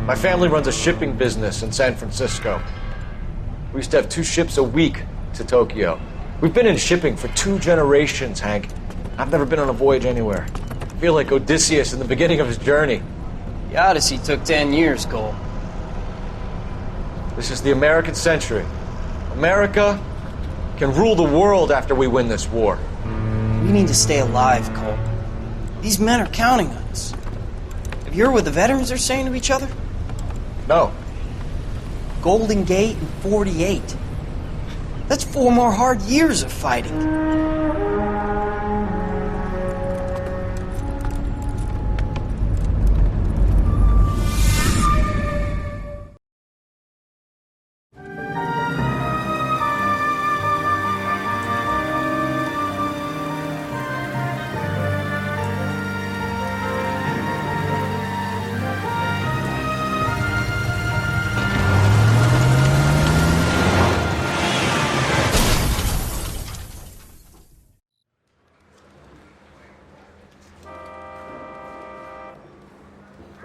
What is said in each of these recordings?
My family runs a shipping business in San Francisco. We used to have 2 ships a week to Tokyo. We've been in shipping for 2 generations, Hank. I've never been on a voyage anywhere. I feel like Odysseus in the beginning of his journey. The Odyssey took 10 years, Cole. This is the American century. America can rule the world after we win this war. We need to stay alive, Cole. These men are counting on us. Have you heard what the veterans are saying to each other? No. Golden Gate in 48. That's 4 more hard years of fighting.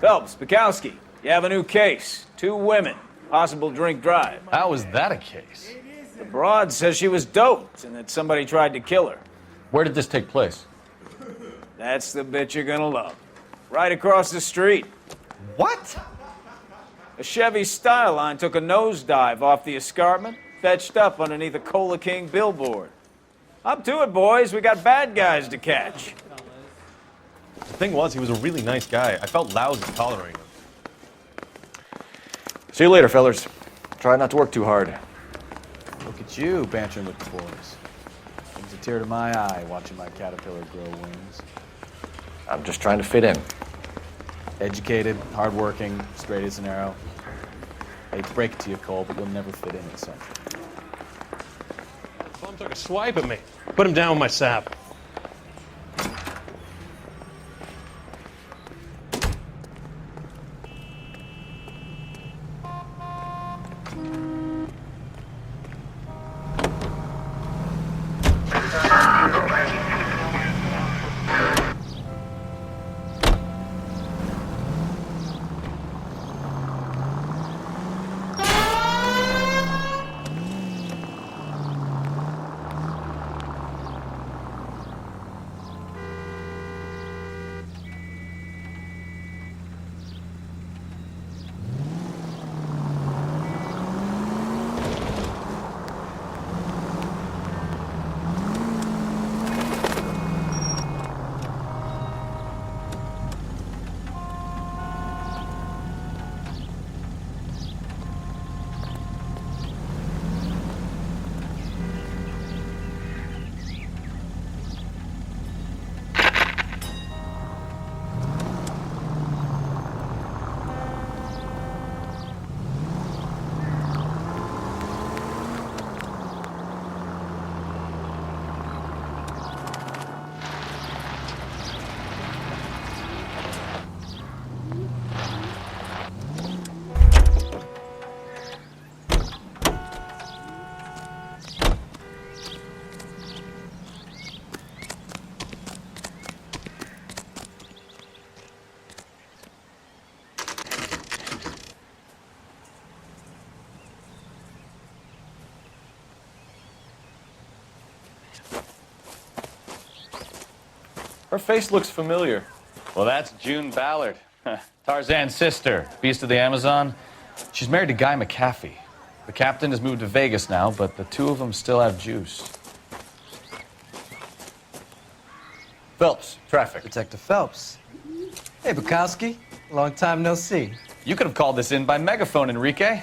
Phelps, Bukowski, you have a new case. 2 women, possible drink drive. How is that a case? The broad says she was doped and that somebody tried to kill her. Where did this take place? That's the bit you're gonna love. Right across the street. What? A Chevy Styline took a nosedive off the escarpment, fetched up underneath a Cola King billboard. Up to it, boys. We got bad guys to catch. The thing was, he was a really nice guy. I felt lousy tolerating him. See you later, fellas. Try not to work too hard. Look at you, bantering with the boys. Brings a tear to my eye watching my caterpillar grow wings. I'm just trying to fit in. Educated, hardworking, straight as an arrow. I hate to break it to you, Cole, but you'll never fit in at Central. Bum took a swipe at me. Put him down with my sap. Her face looks familiar. Well, that's June Ballard, Tarzan's sister, beast of the Amazon. She's married to Guy McAfee. The captain has moved to Vegas now, but the 2 of them still have juice. Phelps, traffic. Detective Phelps. Hey, Bukowski. Long time no see. You could have called this in by megaphone, Enrique.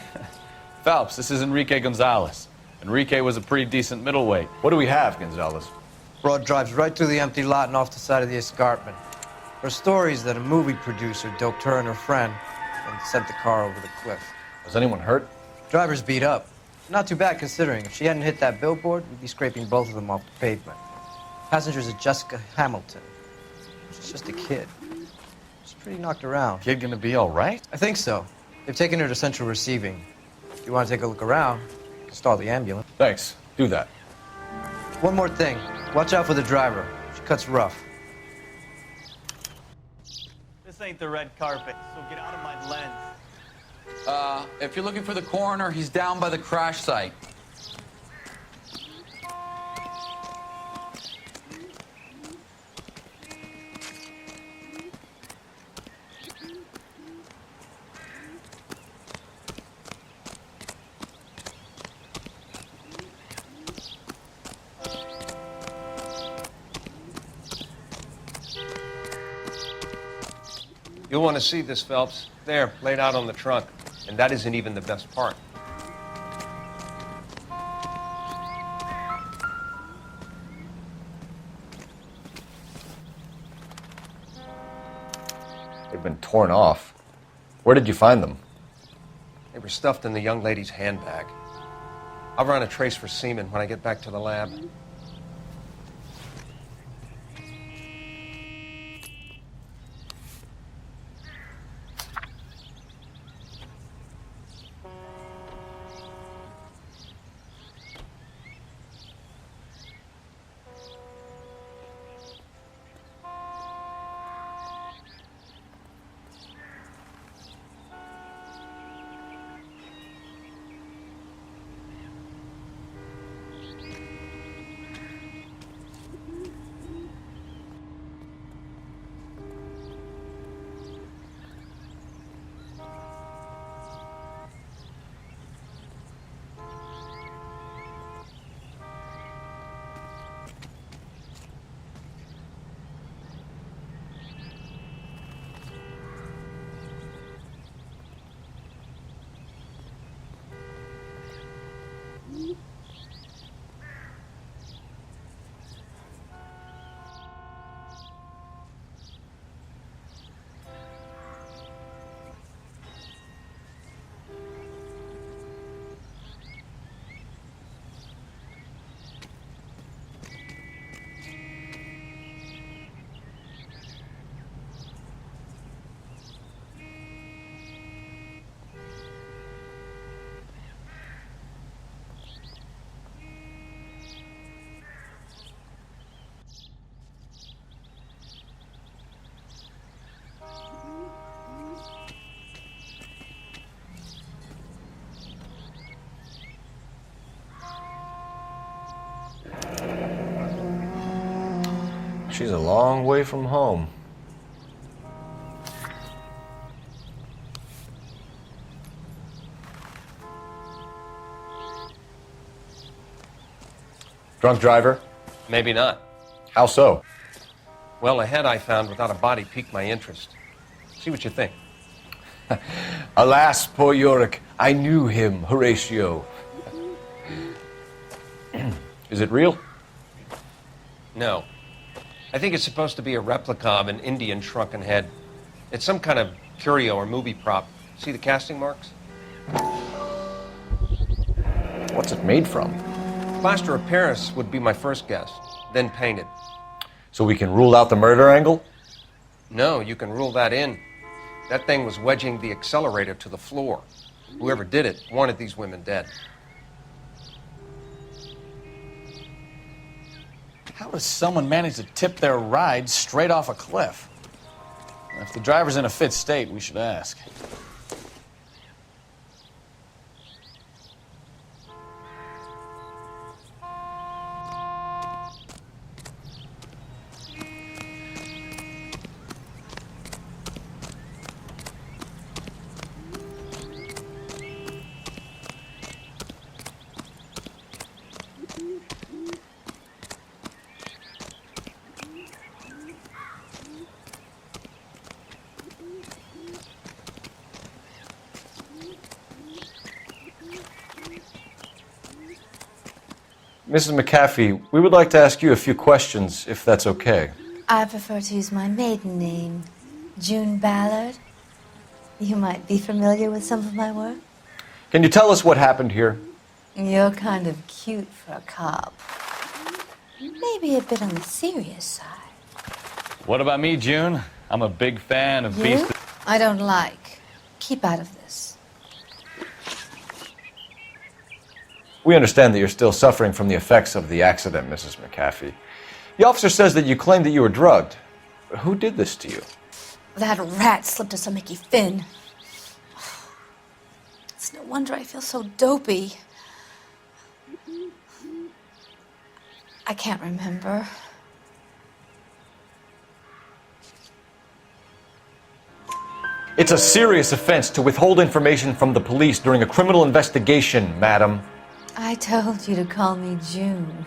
Phelps, this is Enrique Gonzalez. Enrique was a pretty decent middleweight. What do we have, Gonzalez? Broad drives right through the empty lot and off the side of the escarpment. Her stories that a movie producer doped her and her friend and sent the car over the cliff. Was anyone hurt? Driver's beat up. Not too bad considering. If she hadn't hit that billboard, we'd be scraping both of them off the pavement. Passenger's a Jessica Hamilton. She's just a kid. She's pretty knocked around. Kid gonna be all right? I think so. They've taken her to Central Receiving. If you want to take a look around, you can stall the ambulance. Thanks. Do that. One more thing. Watch out for the driver. She cuts rough. This ain't the red carpet, so get out of my lens. If you're looking for the coroner, he's down by the crash site. You'll want to see this, Phelps. There, laid out on the trunk. And that isn't even the best part. They've been torn off. Where did you find them? They were stuffed in the young lady's handbag. I'll run a trace for semen when I get back to the lab. She's a long way from home. Drunk driver? Maybe not. How so? Well, a head I found without a body piqued my interest. See what you think. Alas, poor Yorick, I knew him, Horatio. Is it real? No. I think it's supposed to be a replica of an Indian shrunken head. It's some kind of curio or movie prop. See the casting marks? What's it made from? Plaster of Paris would be my first guess, then painted. So we can rule out the murder angle? No, you can rule that in. That thing was wedging the accelerator to the floor. Whoever did it wanted these women dead. How does someone manage to tip their ride straight off a cliff? If the driver's in a fit state, we should ask. Mrs. McAfee, we would like to ask you a few questions, if that's okay. I prefer to use my maiden name, June Ballard. You might be familiar with some of my work. Can you tell us what happened here? You're kind of cute for a cop. Maybe a bit on the serious side. What about me, June? I'm a big fan of You? Beast. I don't like. Keep out of this. We understand that you're still suffering from the effects of the accident, Mrs. McAfee. The officer says that you claimed that you were drugged. Who did this to you? That rat slipped us a Mickey Finn. wonder I feel so dopey. I can't remember. It's a serious offense to withhold information from the police during a criminal investigation, madam. I told you to call me June.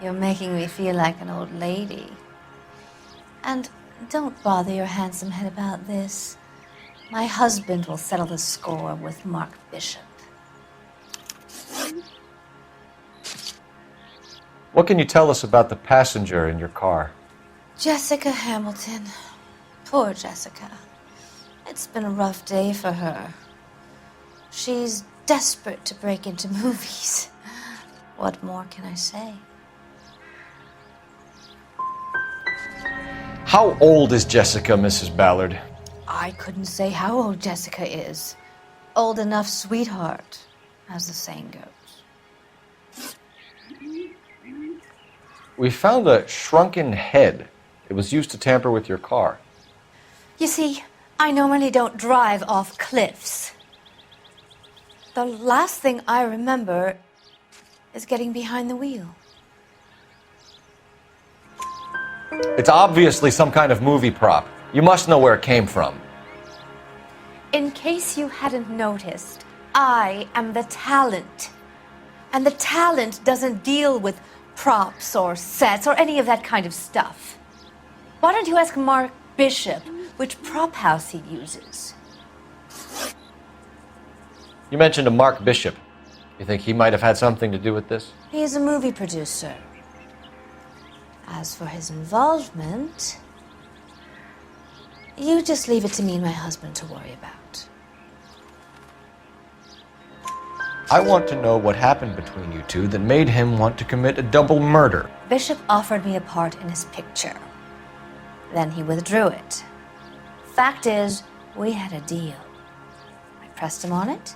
You're making me feel like an old lady. And don't bother your handsome head about this. My husband will settle the score with Mark Bishop. What can you tell us about the passenger in your car? Jessica Hamilton. Poor Jessica. It's been a rough day for her. She's desperate to break into movies. What more can I say? How old is Jessica, Mrs. Ballard? I couldn't say how old Jessica is. Old enough, sweetheart, as the saying goes. We found a shrunken head. It was used to tamper with your car. You see, I normally don't drive off cliffs. The last thing I remember is getting behind the wheel. It's obviously some kind of movie prop. You must know where it came from. In case you hadn't noticed, I am the talent. And the talent doesn't deal with props or sets or any of that kind of stuff. Why don't you ask Mark Bishop which prop house he uses? You mentioned a Mark Bishop. You think he might have had something to do with this? He's a movie producer. As for his involvement, you just leave it to me and my husband to worry about. I want to know what happened between you two that made him want to commit a double murder. Bishop offered me a part in his picture. Then he withdrew it. Fact is, we had a deal. I pressed him on it,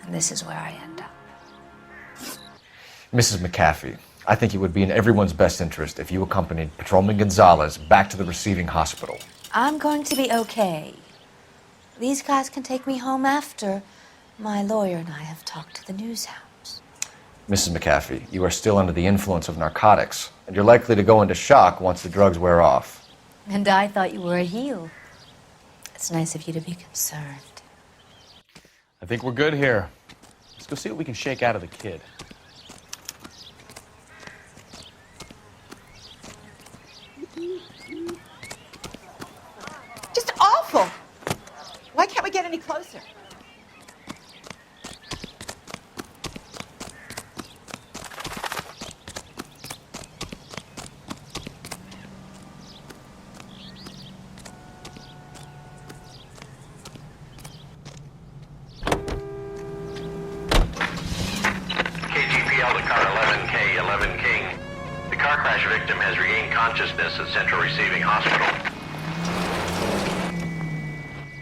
and this is where I end up. Mrs. McAfee, I think it would be in everyone's best interest if you accompanied Patrolman Gonzalez back to the receiving hospital. I'm going to be okay. These guys can take me home after my lawyer and I have talked to the news house. Mrs. McAfee, you are still under the influence of narcotics, and you're likely to go into shock once the drugs wear off. And I thought you were a heel. It's nice of you to be concerned. I think we're good here. Let's go see what we can shake out of the kid. Just awful. Why can't we get any closer? KGPL to car 11K, 11 King. The car crash victim has regained consciousness at Central Receiving Hospital.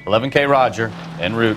11K Roger, en route.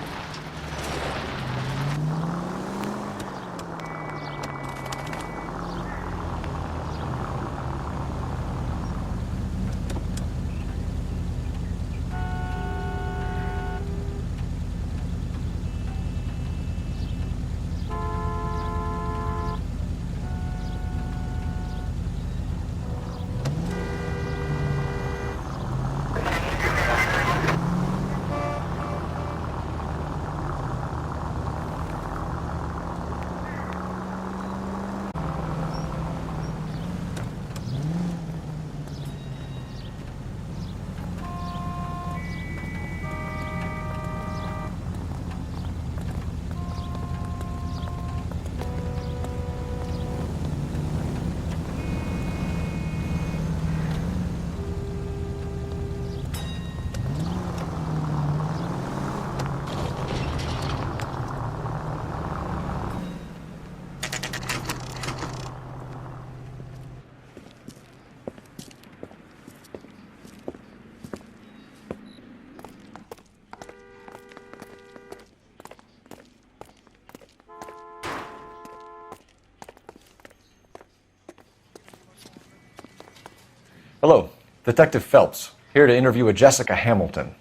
Hello, Detective Phelps, here to interview a Jessica Hamilton.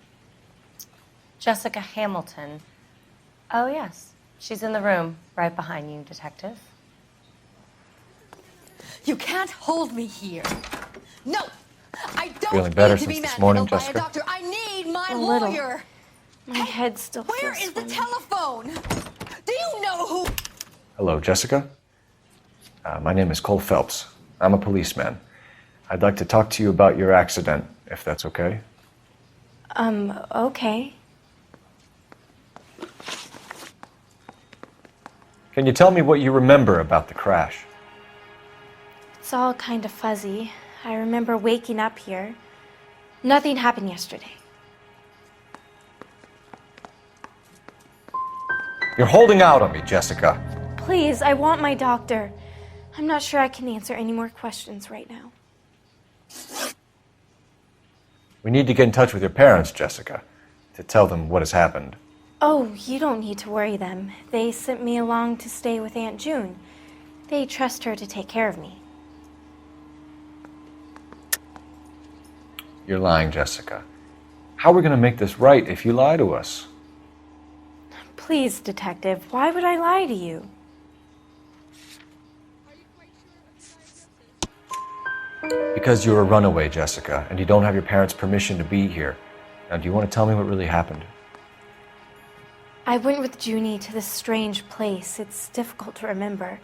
Jessica Hamilton. Oh, yes. She's in the room, right behind you, Detective. You can't hold me here. No! I don't Feeling better need to be since this morning, manhandled by a Jessica? doctor. I need my A little. lawyer. My head still Where feels is the swimming. telephone? Do you know who? Hello, Jessica. My name is Cole Phelps. I'm a policeman. I'd like to talk to you about your accident, if that's okay. Okay. Can you tell me what you remember about the crash? It's all kind of fuzzy. I remember waking up here. Nothing happened yesterday. You're holding out on me, Jessica. Please, I want my doctor. I'm not sure I can answer any more questions right now. We need to get in touch with your parents, Jessica, to tell them what has happened. Oh, you don't need to worry them. They sent me along to stay with Aunt June. They trust her to take care of me. You're lying, Jessica. How are we going to make this right if you lie to us? Please, Detective, why would I lie to you? Because you're a runaway, Jessica, and you don't have your parents' permission to be here. Now, do you want to tell me what really happened? I went with Junie to this strange place. It's difficult to remember.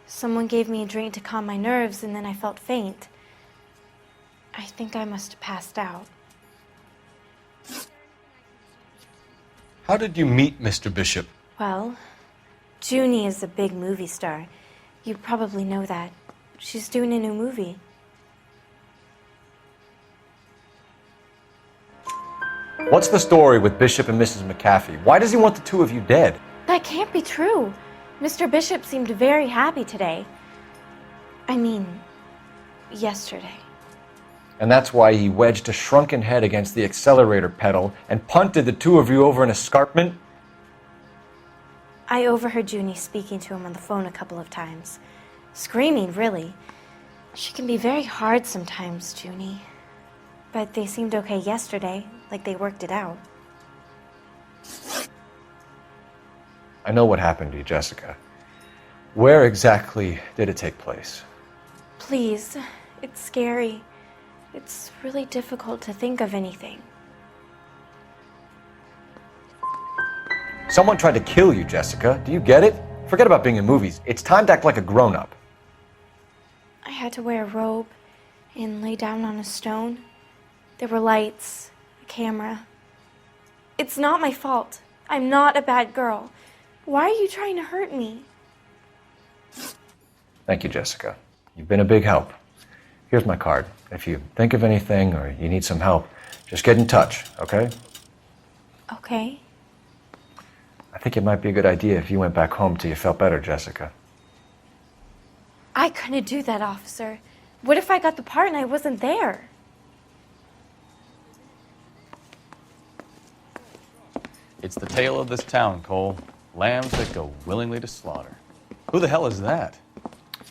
Someone gave me a drink to calm my nerves, and then I felt faint. I think I must have passed out. How did you meet Mr. Bishop? Well, Junie is a big movie star. You probably know that. She's doing a new movie. What's the story with Bishop and Mrs. McAfee? Why does he want the two of you dead? That can't be true. Mr. Bishop seemed very happy today. I mean, yesterday. And that's why he wedged a shrunken head against the accelerator pedal and punted the two of you over an escarpment? I overheard Junie speaking to him on the phone a couple of times. Screaming, really. She can be very hard sometimes, Junie. But they seemed okay yesterday, like they worked it out. I know what happened to you, Jessica. Where exactly did it take place? Please, it's scary. It's really difficult to think of anything. Someone tried to kill you, Jessica. Do you get it? Forget about being in movies. It's time to act like a grown-up. I had to wear a robe and lay down on a stone. There were lights, a camera. It's not my fault. I'm not a bad girl. Why are you trying to hurt me? Thank you, Jessica. You've been a big help. Here's my card. If you think of anything or you need some help, just get in touch, okay? Okay. I think it might be a good idea if you went back home till you felt better, Jessica. I couldn't do that, officer. What if I got the part and I wasn't there? It's the tale of this town, Cole. Lambs that go willingly to slaughter. Who the hell is that?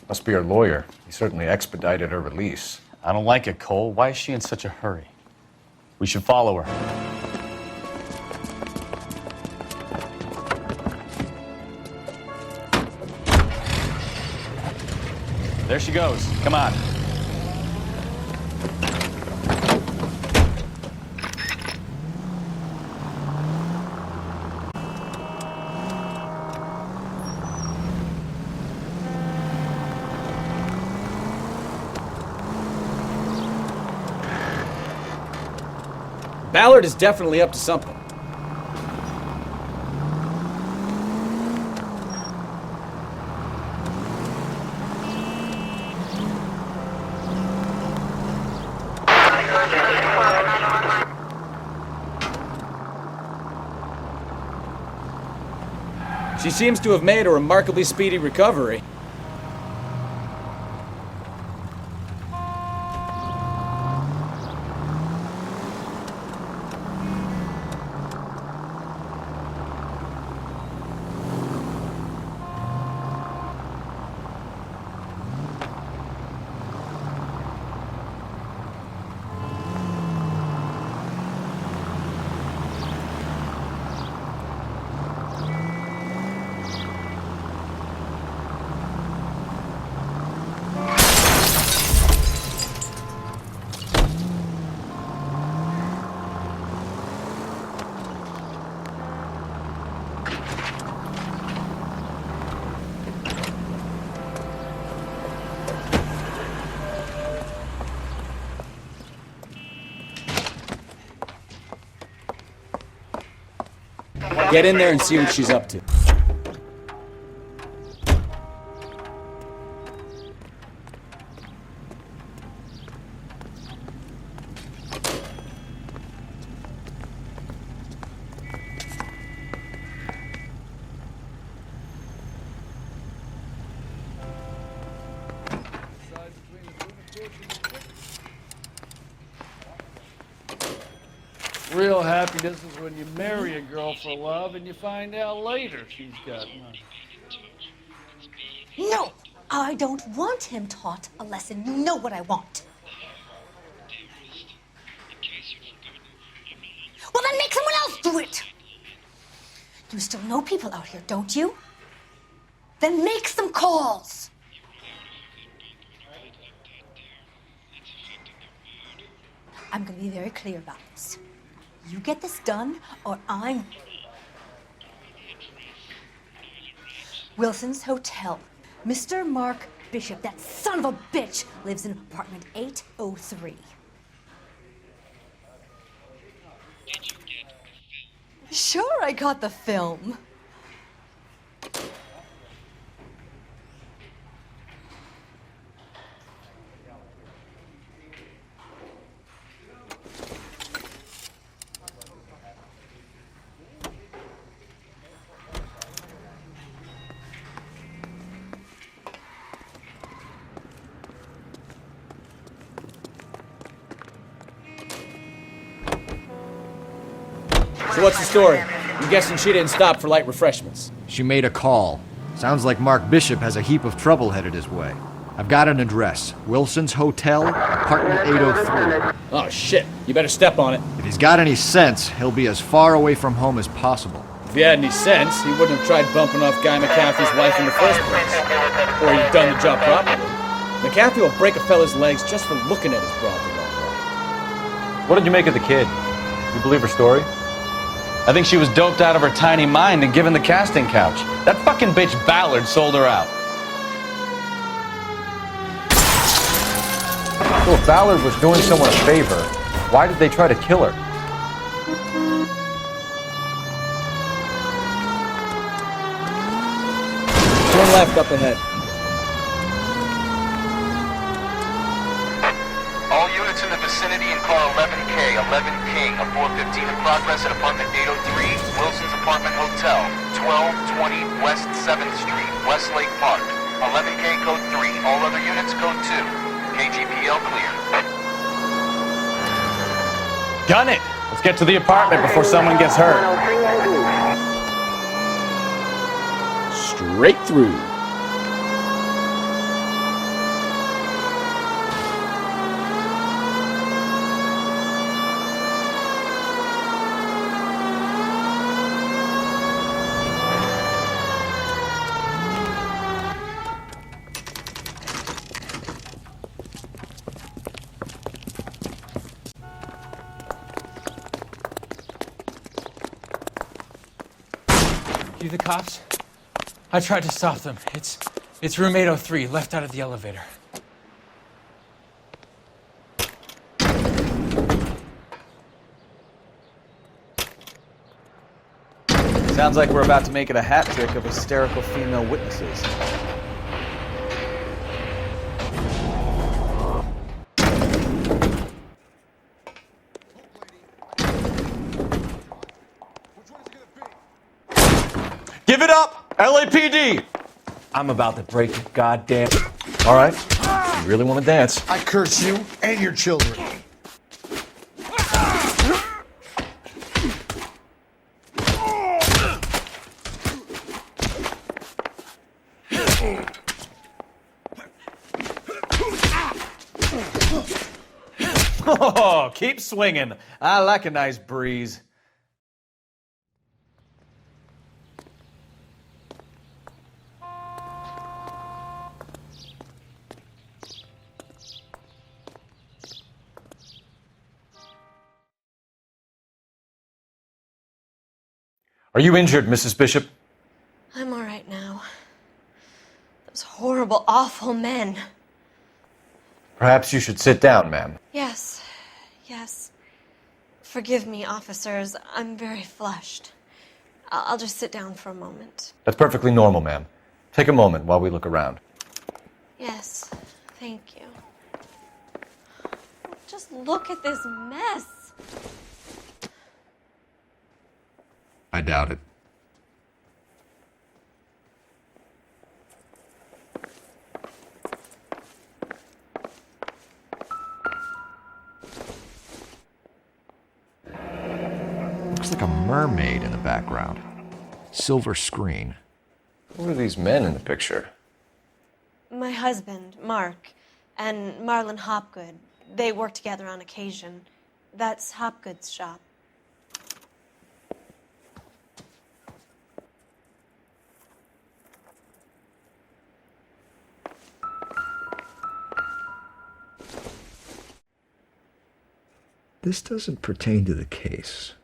Must be her lawyer. He certainly expedited her release. I don't like it, Cole. Why is she in such a hurry? We should follow her. There she goes. Come on. Ballard is definitely up to something. She seems to have made a remarkably speedy recovery. Get in there and see what she's up to. Real happiness is when you marry a girl for love and you find out later she's got money. No, I don't want him taught a lesson. You know what I want. Well, then make someone else do it. You still know people out here, don't you? Then make some calls. I'm going to be very clear about this. You get this done, or I'm... Wilson's Hotel. Mr. Mark Bishop, that son of a bitch, lives in apartment 803. Sure, I got the film. So what's the story? I'm guessing she didn't stop for light refreshments. She made a call. Sounds like Mark Bishop has a heap of trouble headed his way. I've got an address. Wilson's Hotel, apartment 803. Oh, shit. You better step on it. If he's got any sense, he'll be as far away from home as possible. If he had any sense, he wouldn't have tried bumping off Guy McCaffrey's wife in the first place. Or he'd done the job properly. McCaffrey will break a fella's legs just for looking at his broad. What did you make of the kid? You believe her story? I think she was doped out of her tiny mind and given the casting couch. That fucking bitch Ballard sold her out. So if Ballard was doing someone a favor, why did they try to kill her? Turn left up ahead. All units in the vicinity in car 11K, 11 King, a 415 in progress at apartment 803, Wilson's Apartment Hotel, 1220 West 7th Street, Westlake Park. 11K code 3, all other units code 2. KGPL clear. Gun it! Let's get to the apartment before someone gets hurt. Straight through. You the cops? I tried to stop them. It's room 803, left out of the elevator. Sounds like we're about to make it a hat trick of hysterical female witnesses. Give it up! LAPD! I'm about to break your goddamn... All right, you really want to dance? I curse you and your children. Oh, keep swinging. I like a nice breeze. Are you injured, Mrs. Bishop? I'm all right now. Those horrible, awful men. Perhaps you should sit down, ma'am. Yes, yes. Forgive me, officers. I'm very flushed. I'll just sit down for a moment. That's perfectly normal, ma'am. Take a moment while we look around. Yes, thank you. Just look at this mess. I doubt it. Looks like a mermaid in the background. Silver screen. Who are these men in the picture? My husband, Mark, and Marlon Hopgood. They work together on occasion. That's Hopgood's shop. This doesn't pertain to the case.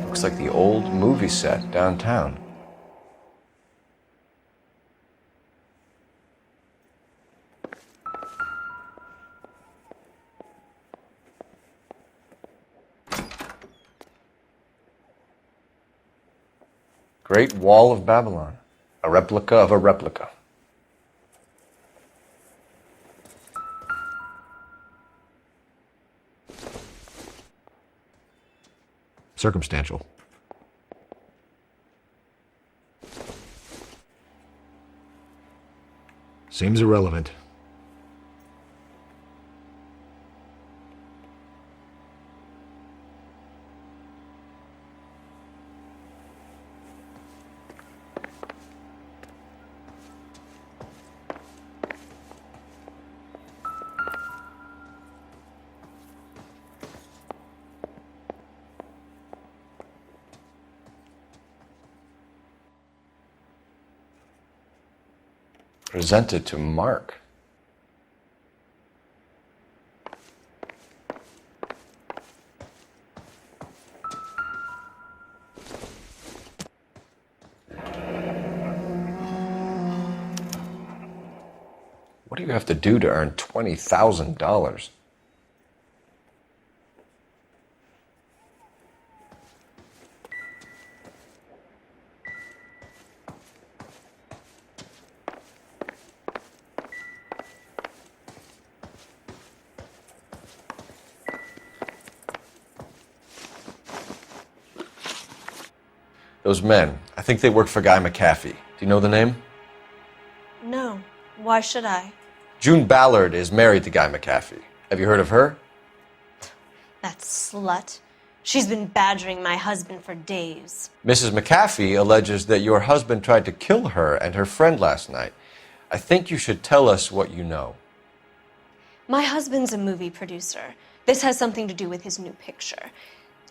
Looks like the old movie set downtown. Great Wall of Babylon, a replica of a replica. Circumstantial. Seems irrelevant. Presented to Mark. What do you have to do to earn $20,000? Those men, I think they work for Guy McAfee. Do you know the name? No. Why should I? June Ballard is married to Guy McAfee. Have you heard of her? That slut. She's been badgering my husband for days. Mrs. McAfee alleges that your husband tried to kill her and her friend last night. I think you should tell us what you know. My husband's a movie producer. This has something to do with his new picture.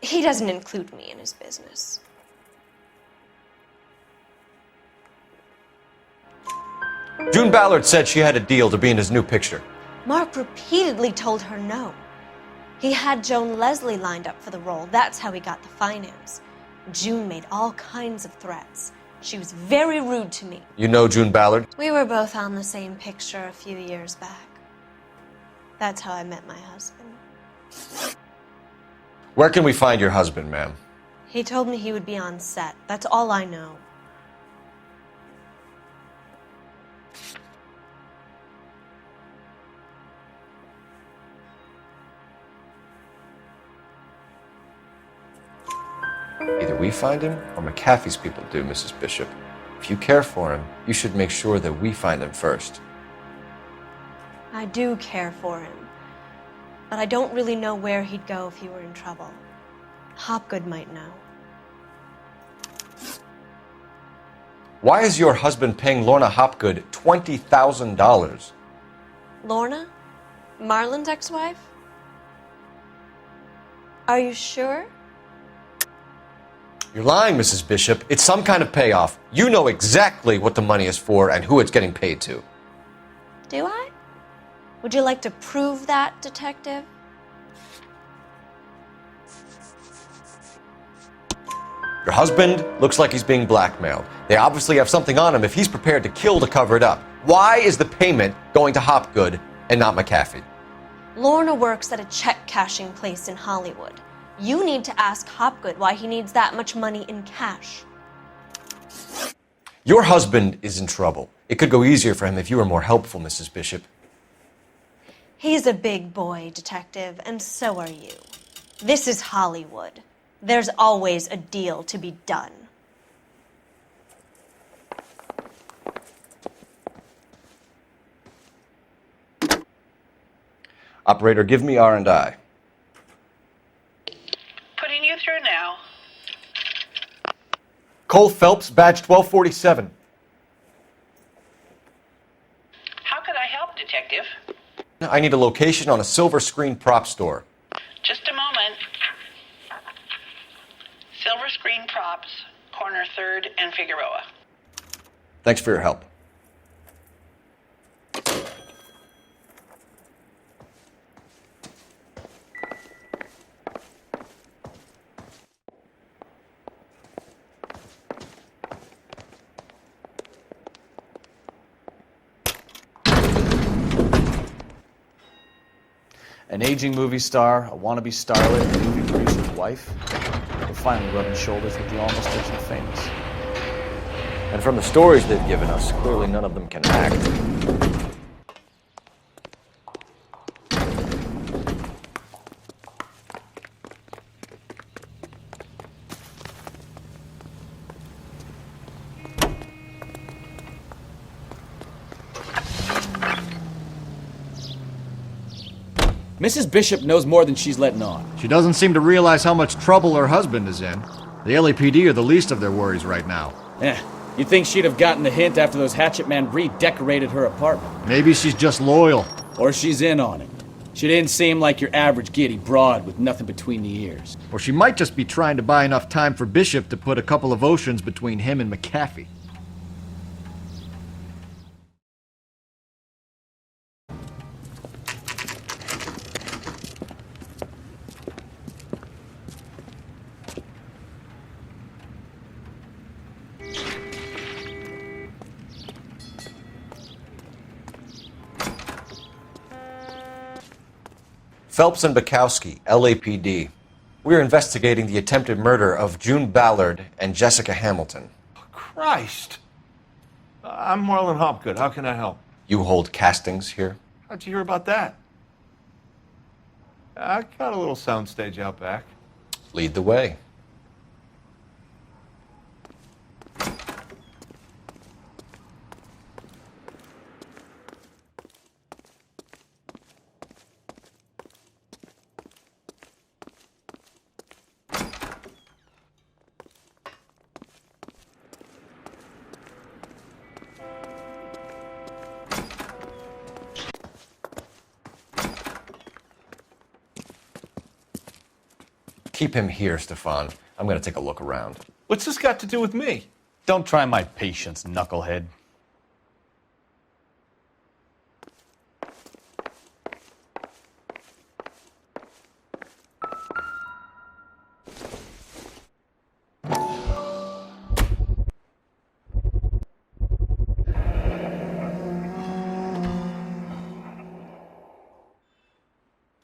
He doesn't include me in his business. June Ballard said she had a deal to be in his new picture. Mark repeatedly told her no. He had Joan Leslie lined up for the role. That's how he got the finance. June made all kinds of threats. She was very rude to me. You know June Ballard? We were both on the same picture a few years back. That's how I met my husband. Where can we find your husband, ma'am? He told me he would be on set. That's all I know. Either we find him or McAfee's people do, Mrs. Bishop. If you care for him, you should make sure that we find him first. I do care for him, but I don't really know where he'd go if he were in trouble. Hopgood might know. Why is your husband paying Lorna Hopgood $20,000? Lorna? Marlon's ex-wife? Are you sure? You're lying, Mrs. Bishop. It's some kind of payoff. You know exactly what the money is for and who it's getting paid to. Do I? Would you like to prove that, detective? Your husband looks like he's being blackmailed. They obviously have something on him if he's prepared to kill to cover it up. Why is the payment going to Hopgood and not McAfee? Lorna works at a check cashing place in Hollywood. You need to ask Hopgood why he needs that much money in cash. Your husband is in trouble. It could go easier for him if you were more helpful, Mrs. Bishop. He's a big boy, Detective, and so are you. This is Hollywood. There's always a deal to be done. Operator, give me R&I. Putting you through now. Cole Phelps, badge 1247. How could I help, Detective? I need a location on a silver screen prop store. Just a moment. Silver Screen Props, corner 3rd and Figueroa. Thanks for your help. An aging movie star, a wannabe starlet, a movie producer's wife. We're finally rubbing shoulders with the almost rich and famous. And from the stories they've given us, clearly none of them can act. Mrs. Bishop knows more than she's letting on. She doesn't seem to realize how much trouble her husband is in. The LAPD are the least of their worries right now. You'd think she'd have gotten the hint after those hatchet men redecorated her apartment. Maybe she's just loyal. Or she's in on it. She didn't seem like your average giddy broad with nothing between the ears. Or she might just be trying to buy enough time for Bishop to put a couple of oceans between him and McAfee. Phelps and Bukowski, LAPD. We're investigating the attempted murder of June Ballard and Jessica Hamilton. Christ! I'm Marlon Hopgood. How can I help? You hold castings here? How'd you hear about that? I got a little soundstage out back. Lead the way. Keep him here, Stefan. I'm going to take a look around. What's this got to do with me? Don't try my patience, knucklehead.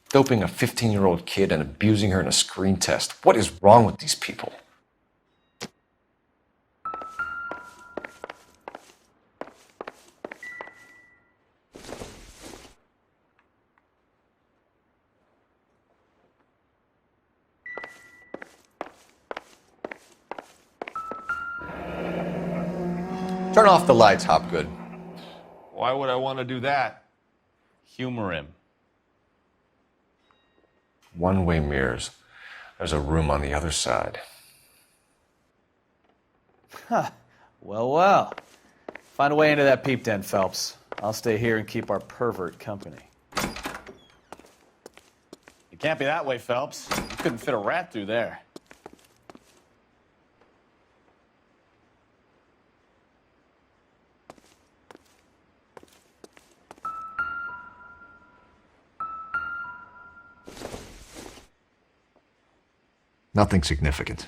Doping a 15-year-old kid and abusing her in a screen test. What is wrong with these people? Turn off the lights, Hopgood. Why would I want to do that? Humor him. One-way mirrors. There's a room on the other side. Huh. Well. Find a way into that peep den, Phelps. I'll stay here and keep our pervert company. It can't be that way, Phelps. You couldn't fit a rat through there. Nothing significant.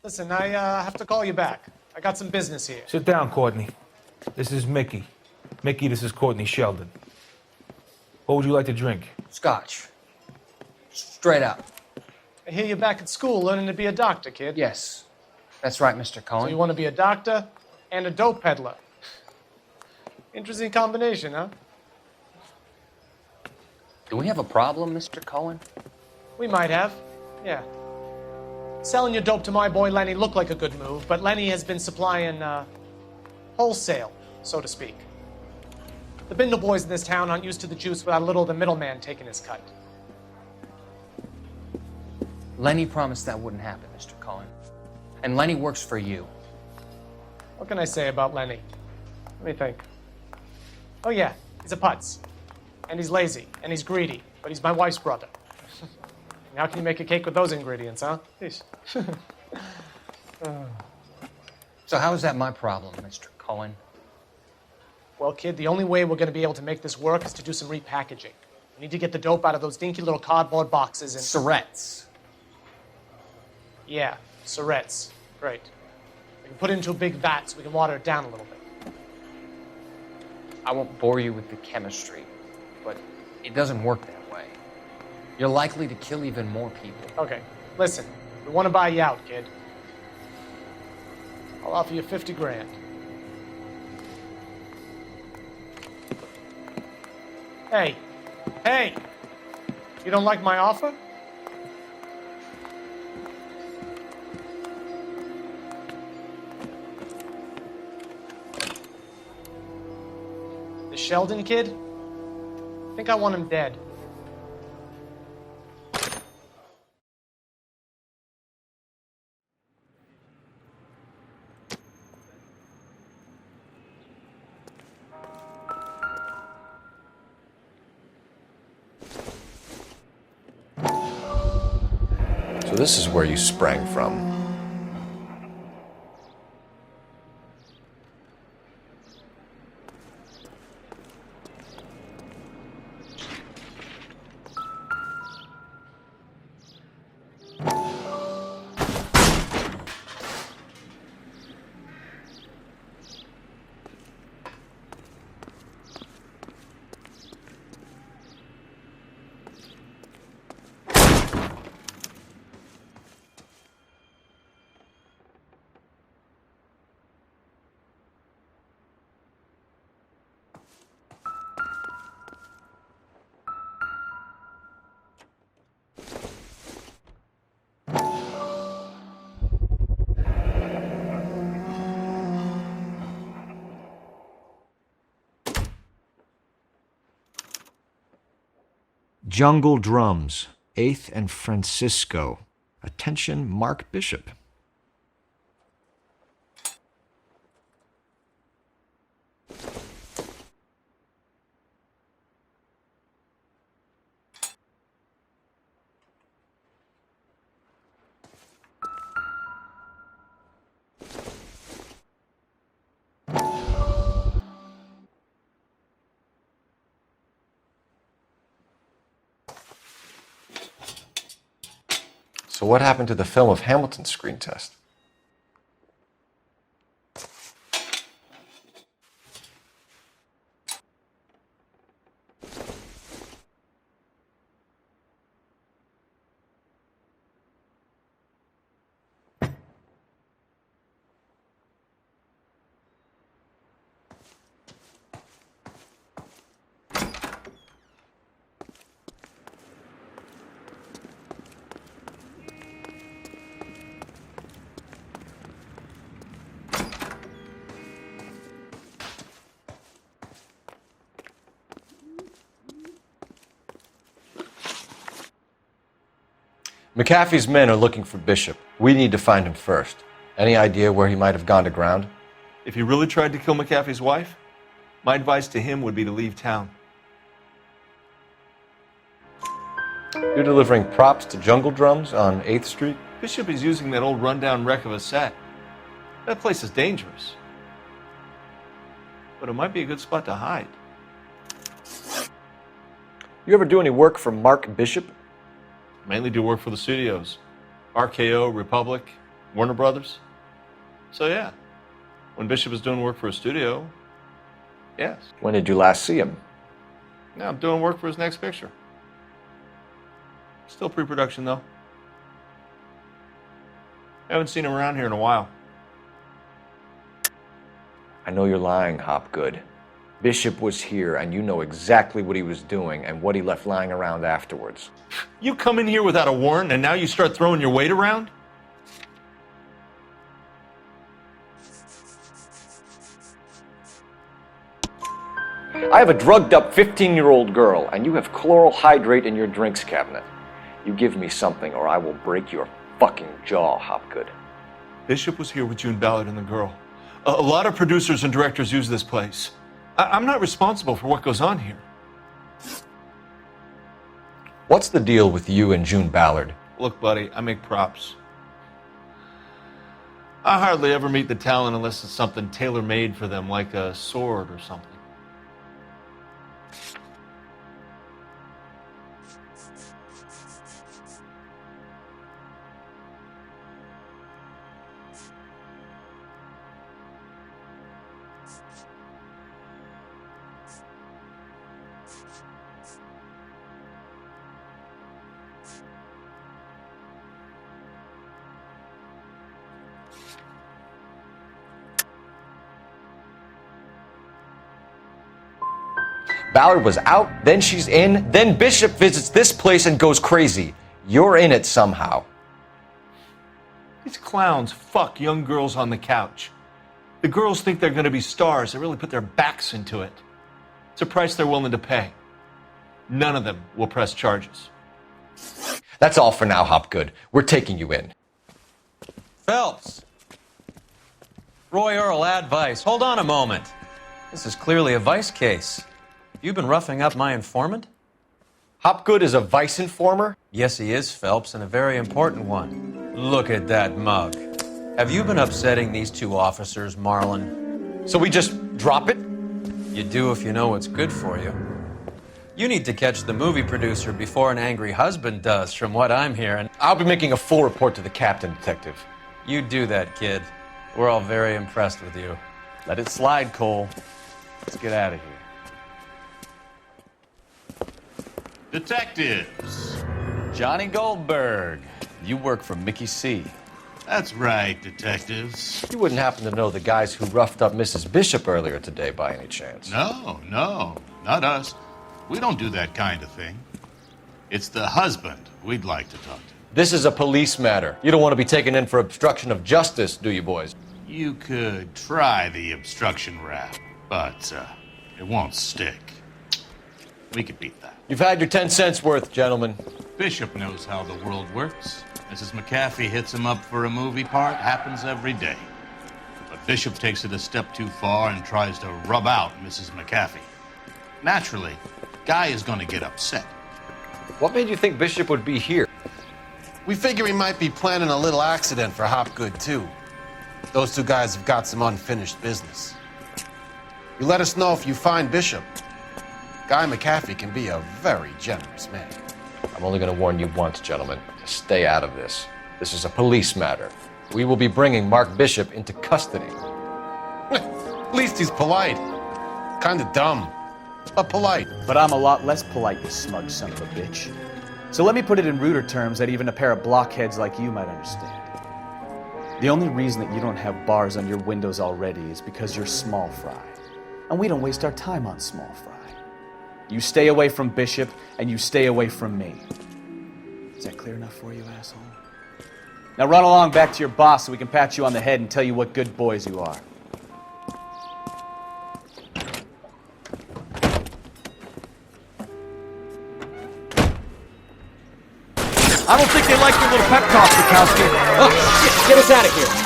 Listen, I have to call you back. I got some business here. Sit down, Courtney. This is Mickey. Mickey, this is Courtney Sheldon. What would you like to drink? Scotch. Straight up. I hear you're back at school learning to be a doctor, kid. Yes. That's right, Mr. Cohen. So you want to be a doctor and a dope peddler. Interesting combination, huh? Do we have a problem, Mr. Cohen? We might have, yeah. Selling your dope to my boy Lenny looked like a good move, but Lenny has been supplying, wholesale, so to speak. The Bindle boys in this town aren't used to the juice without a little of the middleman taking his cut. Lenny promised that wouldn't happen, Mr. Cohen. And Lenny works for you. What can I say about Lenny? Let me think. Oh yeah, he's a putz. And he's lazy, and he's greedy, but he's my wife's brother. How can you make a cake with those ingredients, huh? So how is that my problem, Mr. Cohen? Well, kid, the only way we're going to be able to make this work is to do some repackaging. We need to get the dope out of those dinky little cardboard boxes and... Syrettes. Yeah, syrettes. Great. We can put it into a big vat so we can water it down a little bit. I won't bore you with the chemistry, but it doesn't work that way. You're likely to kill even more people. Okay, listen. We want to buy you out, kid. I'll offer you 50 grand. Hey, hey! You don't like my offer? The Sheldon kid? I think I want him dead. So this is where you sprang from. Jungle Drums, 8th and Francisco. Attention, Mark Bishop. So what happened to the film of Hamilton's screen test? McAfee's men are looking for Bishop. We need to find him first. Any idea where he might have gone to ground? If he really tried to kill McAfee's wife, my advice to him would be to leave town. You're delivering props to Jungle Drums on 8th Street? Bishop is using that old rundown wreck of a set. That place is dangerous. But it might be a good spot to hide. You ever do any work for Mark Bishop? Mainly do work for the studios. RKO, Republic, Warner Brothers. So yeah, when Bishop was doing work for a studio, yes. When did you last see him? Now I'm doing work for his next picture. Still pre-production though. Haven't seen him around here in a while. I know you're lying, Hopgood. Bishop was here, and you know exactly what he was doing and what he left lying around afterwards. You come in here without a warrant, and now you start throwing your weight around? I have a drugged-up 15-year-old girl, and you have chloral hydrate in your drinks cabinet. You give me something, or I will break your fucking jaw, Hopgood. Bishop was here with June Ballard and the girl. A lot of producers and directors use this place. I'm not responsible for what goes on here. What's the deal with you and June Ballard? Look, buddy, I make props. I hardly ever meet the talent unless it's something tailor-made for them, like a sword or something. Ballard was out, then she's in, then Bishop visits this place and goes crazy. You're in it somehow. These clowns fuck young girls on the couch. The girls think they're going to be stars. They really put their backs into it. It's a price they're willing to pay. None of them will press charges. That's all for now, Hopgood. We're taking you in. Phelps. Roy Earl, advice. Hold on a moment. This is clearly a vice case. You've been roughing up my informant? Hopgood is a vice informer? Yes, he is, Phelps, and a very important one. Look at that mug. Have you been upsetting these two officers, Marlon? So we just drop it? You do if you know what's good for you. You need to catch the movie producer before an angry husband does, from what I'm hearing. I'll be making a full report to the captain, Detective. You do that, kid. We're all very impressed with you. Let it slide, Cole. Let's get out of here. Detectives. Johnny Goldberg. You work for Mickey C. That's right, detectives. You wouldn't happen to know the guys who roughed up Mrs. Bishop earlier today by any chance? No, not us. We don't do that kind of thing. It's the husband we'd like to talk to. This is a police matter. You don't want to be taken in for obstruction of justice, do you, boys? You could try the obstruction rap, but it won't stick. We could beat that. You've had your 10 cents worth, gentlemen. Bishop knows how the world works. Mrs. McAfee hits him up for a movie part. Happens every day. But Bishop takes it a step too far and tries to rub out Mrs. McAfee. Naturally, Guy is going to get upset. What made you think Bishop would be here? We figure he might be planning a little accident for Hopgood, too. Those two guys have got some unfinished business. You let us know if you find Bishop. Guy McAfee can be a very generous man. I'm only going to warn you once, gentlemen. Stay out of this. This is a police matter. We will be bringing Mark Bishop into custody. At least he's polite. Kind of dumb, but polite. But I'm a lot less polite, you smug son of a bitch. So let me put it in ruder terms that even a pair of blockheads like you might understand. The only reason that you don't have bars on your windows already is because you're small fry. And we don't waste our time on small fry. You stay away from Bishop, and you stay away from me. Is that clear enough for you, asshole? Now run along back to your boss so we can pat you on the head and tell you what good boys you are. I don't think they like your little pep talk, Bukowski. Oh, shit, get us out of here.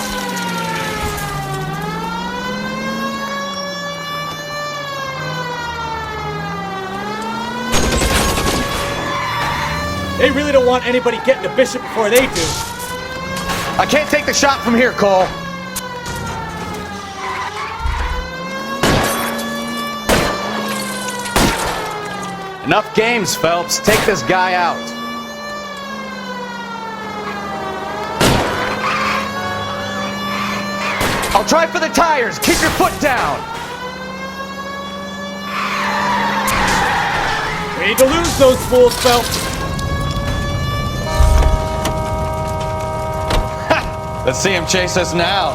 They really don't want anybody getting to Bishop before they do. I can't take the shot from here, Cole. Enough games, Phelps. Take this guy out. I'll try for the tires. Keep your foot down. We need to lose those fools, Phelps. Let's see him chase us now.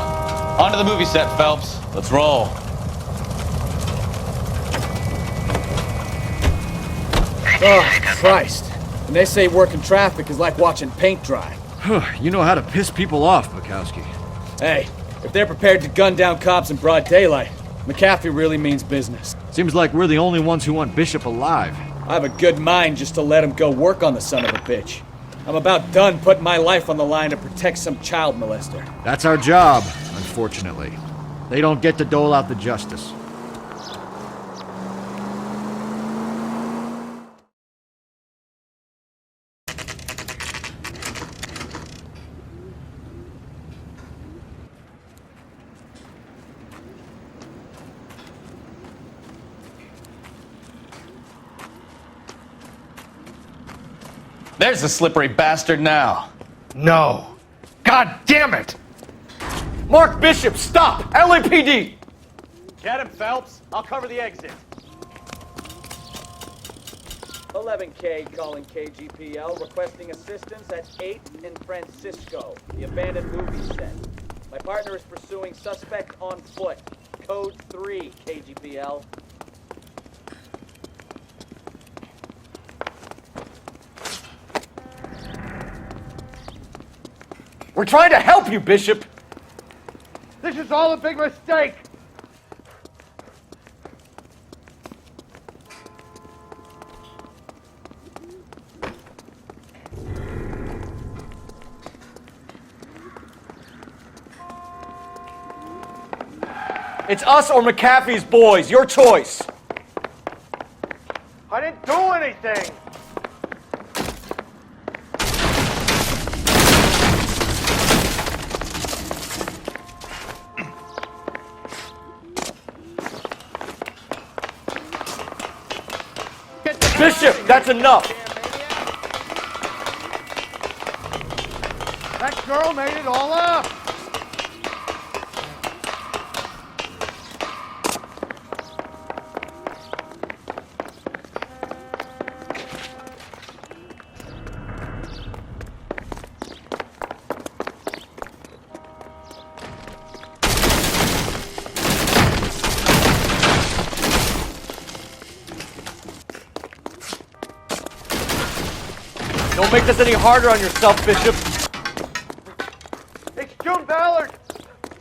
On to the movie set, Phelps. Let's roll. Oh, Christ. And they say working traffic is like watching paint dry. You know how to piss people off, Bukowski. Hey, if they're prepared to gun down cops in broad daylight, McAfee really means business. Seems like we're the only ones who want Bishop alive. I have a good mind just to let him go work on the son of a bitch. I'm about done putting my life on the line to protect some child molester. That's our job, unfortunately. They don't get to dole out the justice. There's the slippery bastard now. No. God damn it! Mark Bishop, stop! LAPD! Get him, Phelps. I'll cover the exit. 11K calling KGPL, requesting assistance at 8th in Francisco, the abandoned movie set. My partner is pursuing suspect on foot. Code 3, KGPL. We're trying to help you, Bishop! This is all a big mistake! It's us or McAfee's boys, your choice! I didn't do anything! Bishop, that's enough! That girl made it all up! Don't make this any harder on yourself, Bishop. It's June Ballard!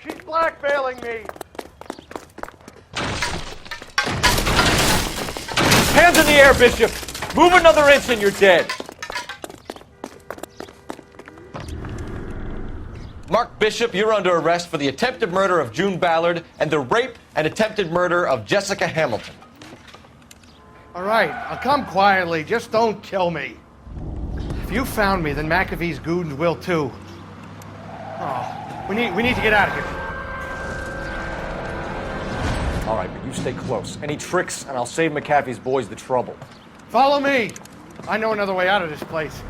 She's blackmailing me! Hands in the air, Bishop! Move another inch and you're dead! Mark Bishop, you're under arrest for the attempted murder of June Ballard and the rape and attempted murder of Jessica Hamilton. All right, I'll come quietly. Just don't kill me. If you found me, then McAfee's goons will too. Oh, we need to get out of here. All right, but you stay close. Any tricks, and I'll save McAfee's boys the trouble. Follow me. I know another way out of this place.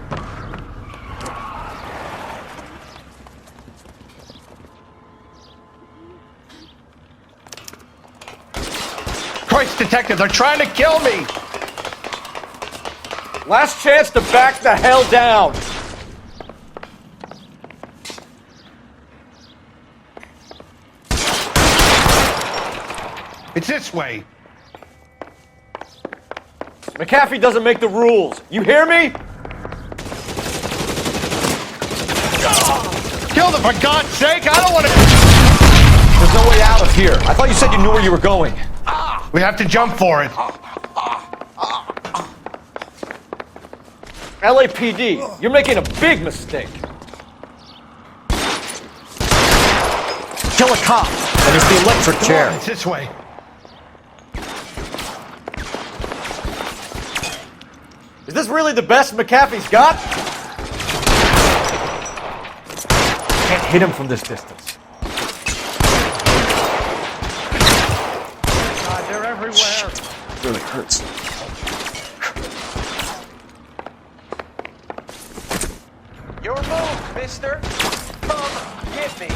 Christ, detective, they're trying to kill me! Last chance to back the hell down! It's this way. McAfee doesn't make the rules. You hear me? Kill them, for God's sake! I don't want to... There's no way out of here. I thought you said you knew where you were going. We have to jump for it. LAPD, you're making a big mistake. Kill a cop, and it's the electric chair. It's this way. Is this really the best McAfee's got? Can't hit him from this distance. God, they're everywhere. Really hurts. Your move, mister. Come get me.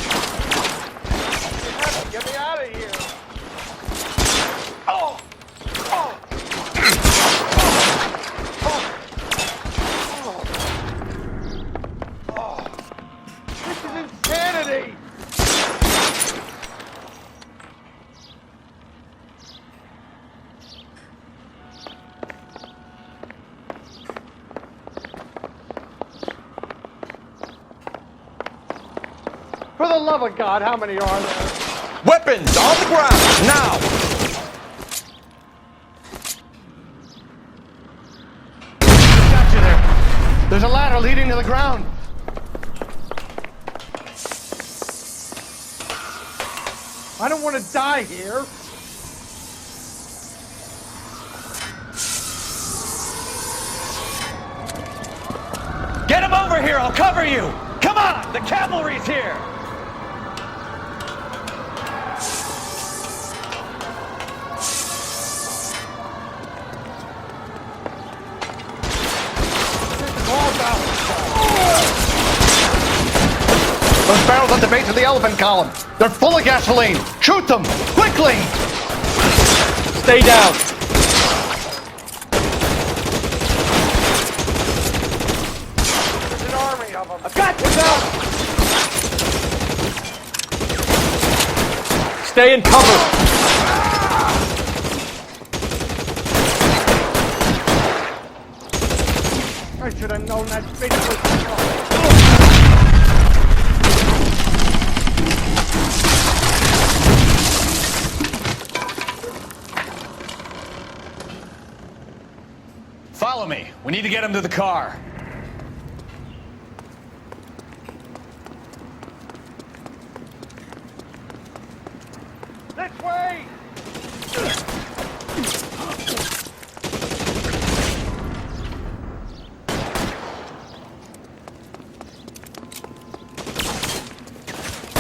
For the love of God, how many are there? Weapons on the ground, now! Got you there. There's a ladder leading to the ground. I don't want to die here. Get him over here, I'll cover you! Come on, the cavalry's here! Those barrels at the base of the elephant column. They're full of gasoline. Shoot them! Quickly! Stay down. There's an army of them. I've got you, Bill! Stay in cover. I should have known that bitch was... Follow me. We need to get him to the car. This way!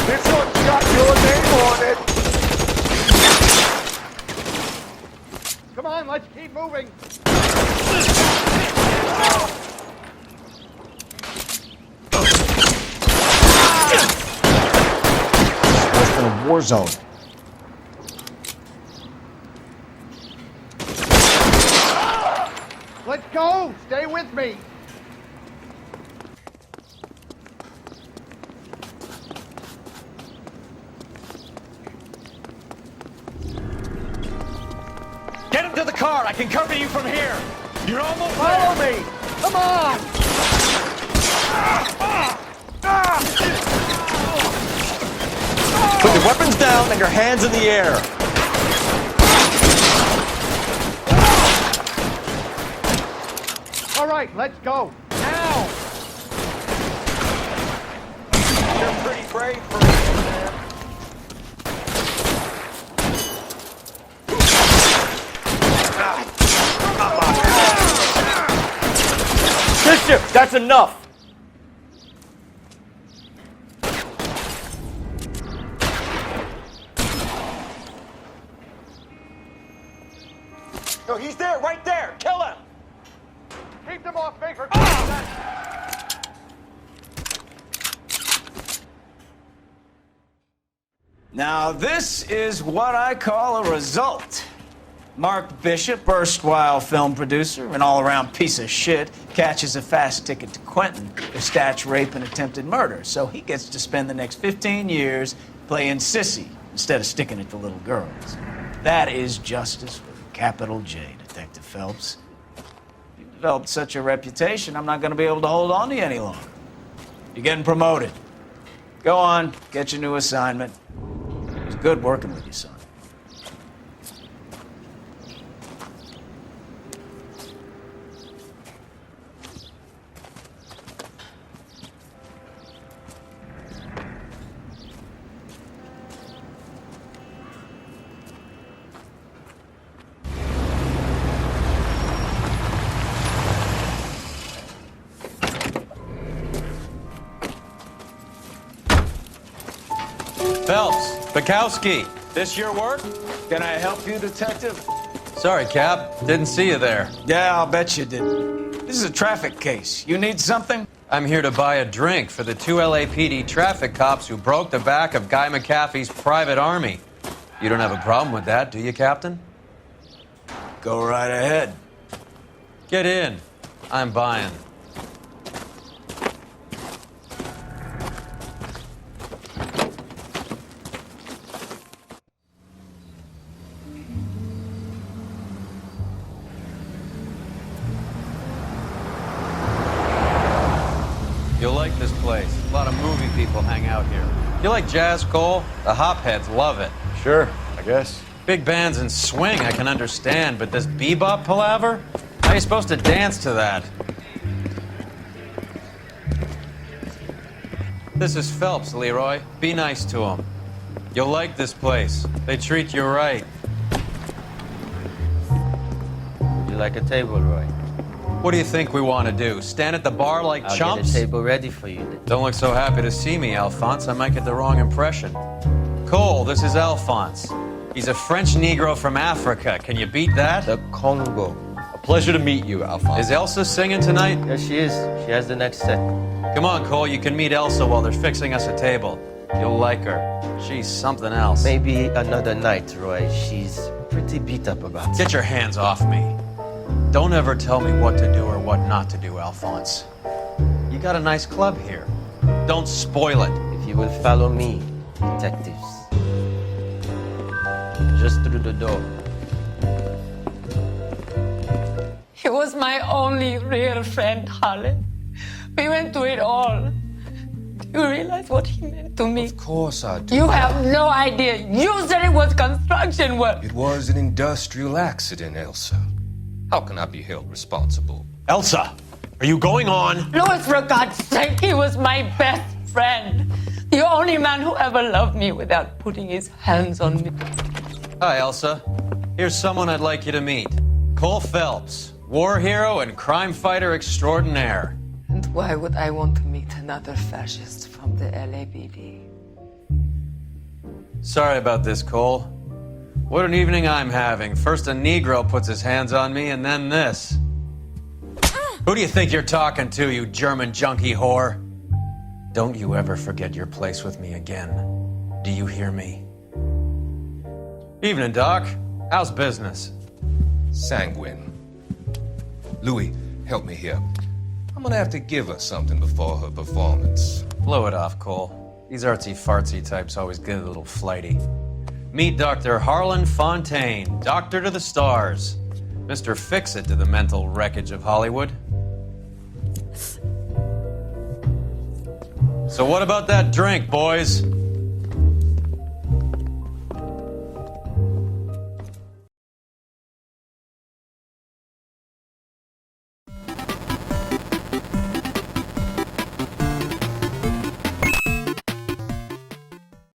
This one's got your name on it! Come on, let's keep moving! It's been a war zone. Let's go! Stay with me! Get him to the car, I can cover you from here! You're almost Follow there. me! Come on! Put your weapons down and your hands in the air. All right, let's go. Now! You're pretty brave for a man. Bishop, that's enough. No, he's there, right there. Kill him. Keep them off me for Now, this is what I call a result. Mark Bishop, erstwhile film producer and all-around piece of shit, catches a fast ticket to Quentin for statch rape and attempted murder, so he gets to spend the next 15 years playing sissy instead of sticking it to little girls. That is justice with a capital J, Detective Phelps. You've developed such a reputation, I'm not going to be able to hold on to you any longer. You're getting promoted. Go on, get your new assignment. It was good working with you, son. Phelps, Bukowski, this your work? Can I help you, Detective? Sorry, Cap. Didn't see you there. Yeah, I'll bet you didn't. This is a traffic case. You need something? I'm here to buy a drink for the 2 LAPD traffic cops who broke the back of Guy McAfee's private army. You don't have a problem with that, do you, Captain? Go right ahead. Get in. I'm buying. You'll like this place. A lot of movie people hang out here. You like jazz, Cole? The hopheads love it. Sure, I guess. Big bands and swing I can understand, but this bebop palaver? How are you supposed to dance to that? This is Phelps, Leroy. Be nice to him. You'll like this place. They treat you right. You like a table, Roy? What do you think we want to do? Stand at the bar like I'll chumps? get a table ready for you then. Don't look so happy to see me, Alphonse. I might get the wrong impression. Cole, this is Alphonse. He's a French Negro from Africa. Can you beat that? The Congo. A pleasure to meet you, Alphonse. Is Elsa singing tonight? Yes, she is. She has the next set. Come on, Cole. You can meet Elsa while they're fixing us a table. You'll like her. She's something else. Maybe another night, Roy. She's pretty beat up about it. Get your hands off me. Don't ever tell me what to do or what not to do, Alphonse. You got a nice club here. Don't spoil it. If you will follow me, detectives. Just through the door. He was my only real friend, Harlan. We went through it all. Do you realize what he meant to me? Of course I do. You have no idea. You said it was construction work. It was an industrial accident, Elsa. How can I be held responsible? Elsa, are you going on? Louis, for God's sake, he was my best friend. The only man who ever loved me without putting his hands on me. Hi, Elsa. Here's someone I'd like you to meet. Cole Phelps, war hero and crime fighter extraordinaire. And why would I want to meet another fascist from the LAPD? Sorry about this, Cole. What an evening I'm having. First a Negro puts his hands on me, and then this. Who do you think you're talking to, you German junkie whore? Don't you ever forget your place with me again. Do you hear me? Evening, Doc. How's business? Sanguine. Louis, help me here. I'm gonna have to give her something before her performance. Blow it off, Cole. These artsy-fartsy types always get a little flighty. Meet Dr. Harlan Fontaine, doctor to the stars. Mr. Fix-It to the mental wreckage of Hollywood. So what about that drink, boys?